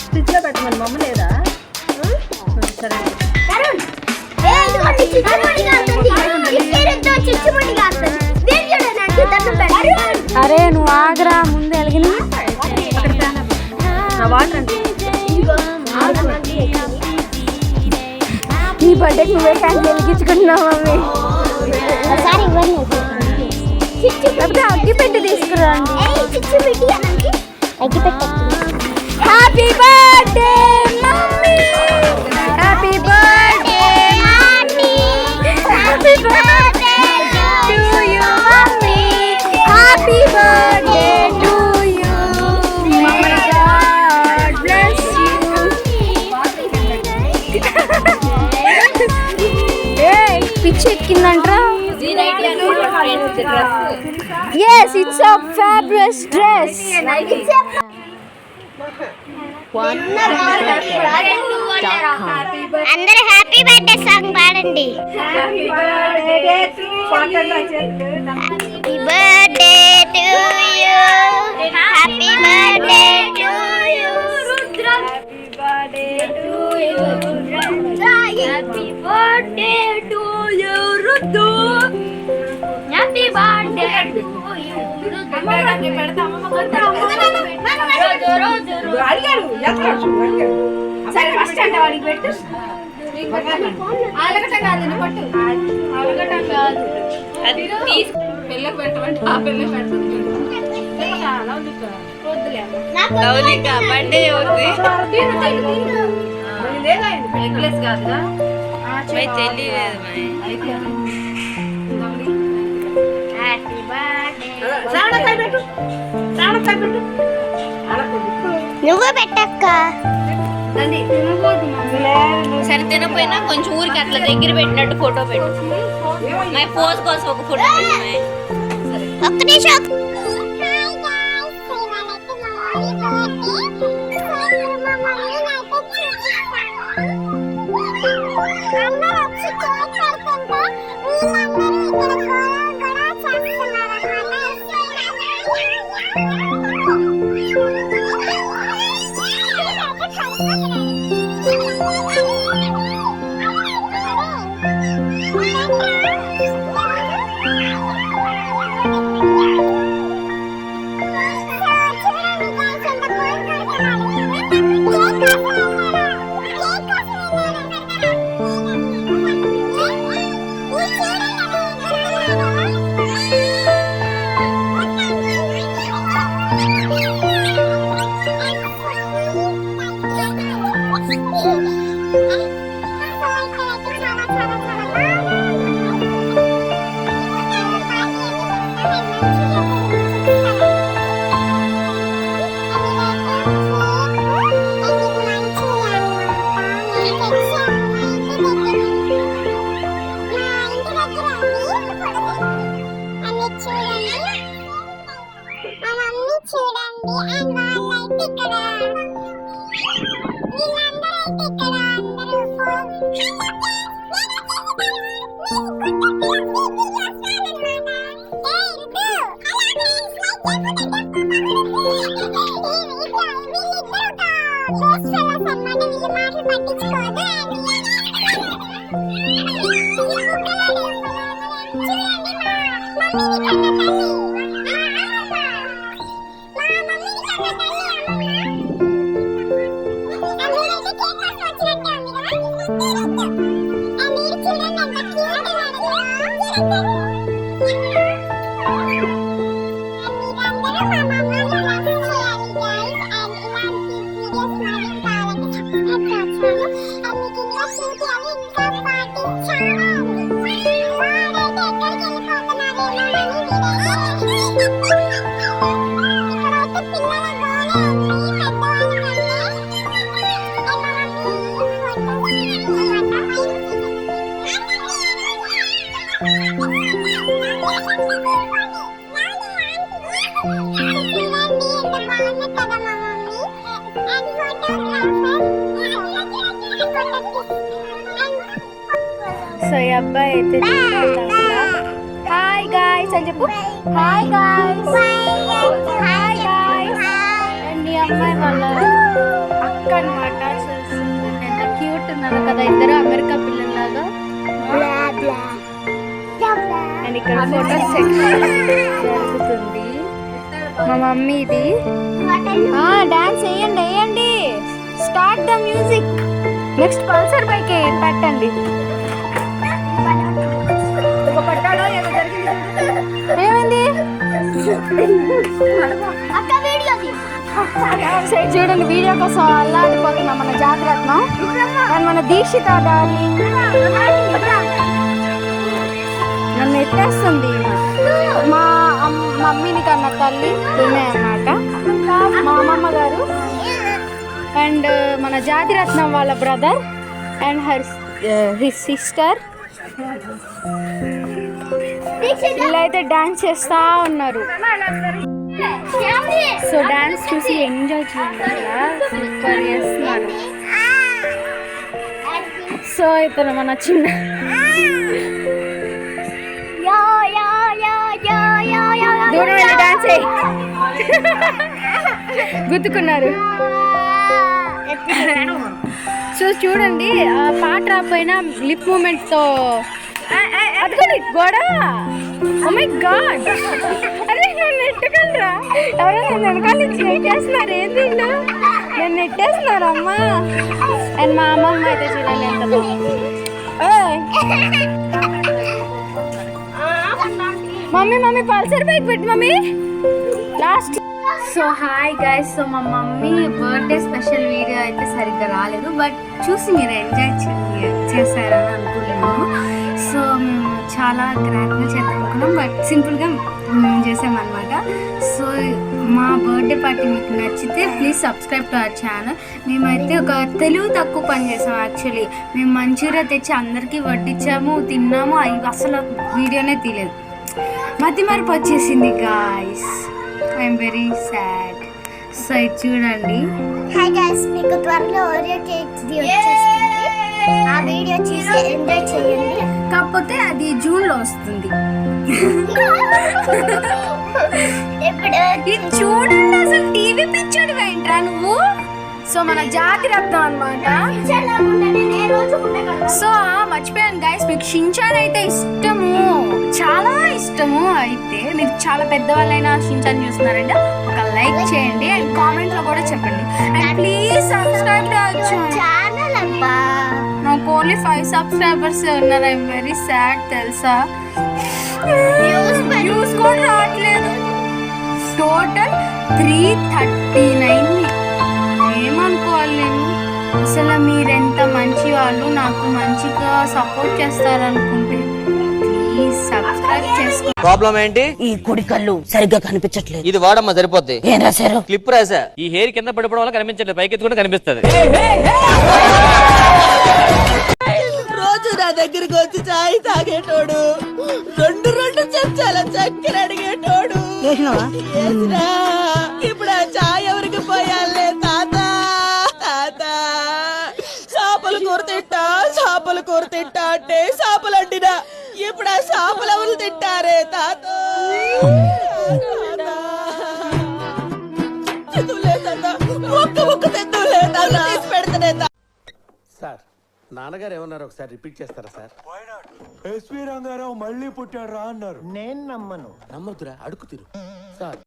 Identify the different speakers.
Speaker 1: Fridge లో పెట్టమని మమ్మ లేదా? సరే
Speaker 2: అరే నువ్వు ఆగరా, ముందు ఎలిగిన
Speaker 1: వాటర్ అంటే
Speaker 2: నీ బర్త్డేకి నువ్వే క్యాండిల్ వెలిగించుకుంటున్నావు మమ్మీ. లేకపోతే అగ్గి పెట్టి తీసుకురండి. Happy birthday mummy, happy birthday mummy, happy birthday to you mummy, happy birthday to you mummy, god bless you. ఏయ్ పిచ్చి ఎక్కిందంట్రా. Yes, it's a fabulous dress.
Speaker 3: అందరూ హ్యాపీ బర్త్డే సాంగ్ పాడండి. Happy birthday to you, happy birthday to you Rudra, happy birthday to you Rudra, happy birthday to you Rudra, happy birthday to you Rudra. నువ్వు పెట్టక్క.
Speaker 4: సరే తినపోయినా కొంచెం ఊరికి అట్లా దగ్గర పెట్టినట్టు ఫోటో పెట్టు. మై పోజ్ కోసం ఒక ఫోటో పెట్టు.
Speaker 3: ఒక్క నిమిషం.
Speaker 2: సో ఈ అబ్బాయి అయితే హాయ్ గాయ్స్. గాయ్స్ అని చెప్పు. Hi guys. Hi guys. And ఈ అమ్మాయి వాళ్ళ అక్క అన్నమాట. ఎంత క్యూట్ ఉన్నారు కదా ఇద్దరు అమెరికా పిల్లల్లాగా. అండ్ ఇక్కడ ఫోటో సెక్షన్ జరుగుతుంది. మా మమ్మీ ఇది. డాన్స్ వేయండి. Start the music. Next Pulsar bike పెట్టండి. ఏమైంది సైడ్ చూడండి. వీడియో కోసం అల్లాడిపోతున్నాం మన జాతిరత్నం అండ్ మన దీక్షిత డార్లింగ్. నన్ను ఎట్టేస్తుంది మా మమ్మీని కన్నా తల్లి అన్నమాట మా అమ్మమ్మ గారు. అండ్ మన జాతిరత్నం వాళ్ళ బ్రదర్ అండ్ హిస్ సిస్టర్. వీళ్ళైతే డాన్స్ చేస్తూ ఉన్నారు. సో డాన్స్ చూసి ఎంజాయ్ చేయండి. సూపర్ చేస్తున్నారు. సో ఇతను మన చిన్న దూరం వెళ్ళి డాన్స్ గుర్తుకున్నారు. సో చూడండి పాట రాకపోయినా లిప్ మూమెంట్ తో అదిగోండి గొడవ. Oh my God. అరే నన్ను నెట్టగలరా? ఎవరైనా వెనకాల నుంచి నెట్టేస్తున్నారు. ఏంది నన్ను నెట్టేస్తున్నారు అమ్మా. అండ్ మా అమ్మమ్మ అయితే చూడండి ఎంత మమ్మీ పల్సర్ బైక్ పెట్టు mummy last. So hi guys. So మా మమ్మీ బర్త్డే స్పెషల్ వీడియో అయితే సరిగ్గా రాలేదు, బట్ చూసి మీరు ఎంజాయ్ చేశారని అనుకుంటున్నాము. సో మేము చాలా గ్రాండ్గా చేద్దాం అనుకున్నాం, బట్ సింపుల్గా మేము చేసామన్నమాట. సో మా బర్త్డే పార్టీ మీకు నచ్చితే please subscribe to our channel. మేమైతే ఒక తెలుగు తక్కువ పని చేసాం. యాక్చువల్లీ మేము మంచూరియా తెచ్చి అందరికీ వడ్డించాము, తిన్నాము. అవి అసలు వీడియోనే తీయలేదు. మతిమరుపు వచ్చేసింది guys. I'm very sad. So ఇది చూడండి.
Speaker 3: హాయ్ గైస్, మీకు త్వరలో ఓరియో కేక్ వచ్చేస్తుంది. ఆ వీడియో చూసి ఎంజాయ్ చేయండి.
Speaker 2: కాకపోతే అది జూన్లో వస్తుంది. ఇది చూడండి అసలు టీవీ పిచ్చాడు ఏంట్రా నువ్వు. సో మన జాతిరత్నం అన్నమాట. సో మర్చిపోయాను గైస్, మీకు షించాన్ అయితే ఇష్టము, చాలా ఇష్టము. అయితే మీరు చాలా పెద్దవాళ్ళైనా షించాన్ చూస్తున్నారంటే ఒక లైక్ చేయండి అండ్ కామెంట్ లో కూడా చెప్పండి. అండ్ ప్లీజ్ సబ్స్క్రైబ్
Speaker 3: ఛానల్ అబ్బా.
Speaker 2: నాకు ఓన్లీ 5 సబ్స్క్రైబర్స్ ఉన్నారు. ఐఎమ్ వెరీ సాడ్ తెలుసా. వ్యూస్ కూడా రావట్లేదు. టోటల్ 339. ఏమనుకోవాలి నేను. అసలు మీరెంత మంచి వాళ్ళు, నాకు మంచిగా సపోర్ట్ చేస్తారనుకుంటే ప్లీజ్ సబ్స్క్రైబ్ చేసుకో.
Speaker 5: ప్రాబ్లం ఏంటి?
Speaker 6: ఈ కుడి కళ్ళు సరిగ్గా కనిపించట్లేదు.
Speaker 5: ఇది వాడమ్మా సరిపోద్ది.
Speaker 6: ఏం రాశారు?
Speaker 5: క్లిప్ రాసా. ఈ హెయిర్ కింద పడిపోవడం వల్ల కనిపించట్లేదు, పైకి ఎత్తుకుంటే కనిపిస్తుంది.
Speaker 6: రోజు నా దగ్గరికి వచ్చి చాయ్ తాగేటోడు, రెండు చెంచాల చక్కెర అడిగేటోడు. ఏసినా, ఇప్పుడు ఆ చాయ్ ఎవరికి పోయాలే తాత? తాత చేపలు కూర తింటా అంటే చేపలు అండినా. ఇప్పుడు ఆ చేపలు ఎవరు తింటారే తాత? ఒక్క తెద్దు లేదా తీసి పెడతానే.
Speaker 7: సార్ నాన్నగారు ఏమన్నారు ఒకసారి రిపీట్ చేస్తారా సార్? ఎస్వి రంగారావు మళ్ళీ పుట్టాడు రా అన్నారు.
Speaker 8: నేను నమ్మను.
Speaker 7: నమ్మొద్దురా, అడుగు తిరు. సార్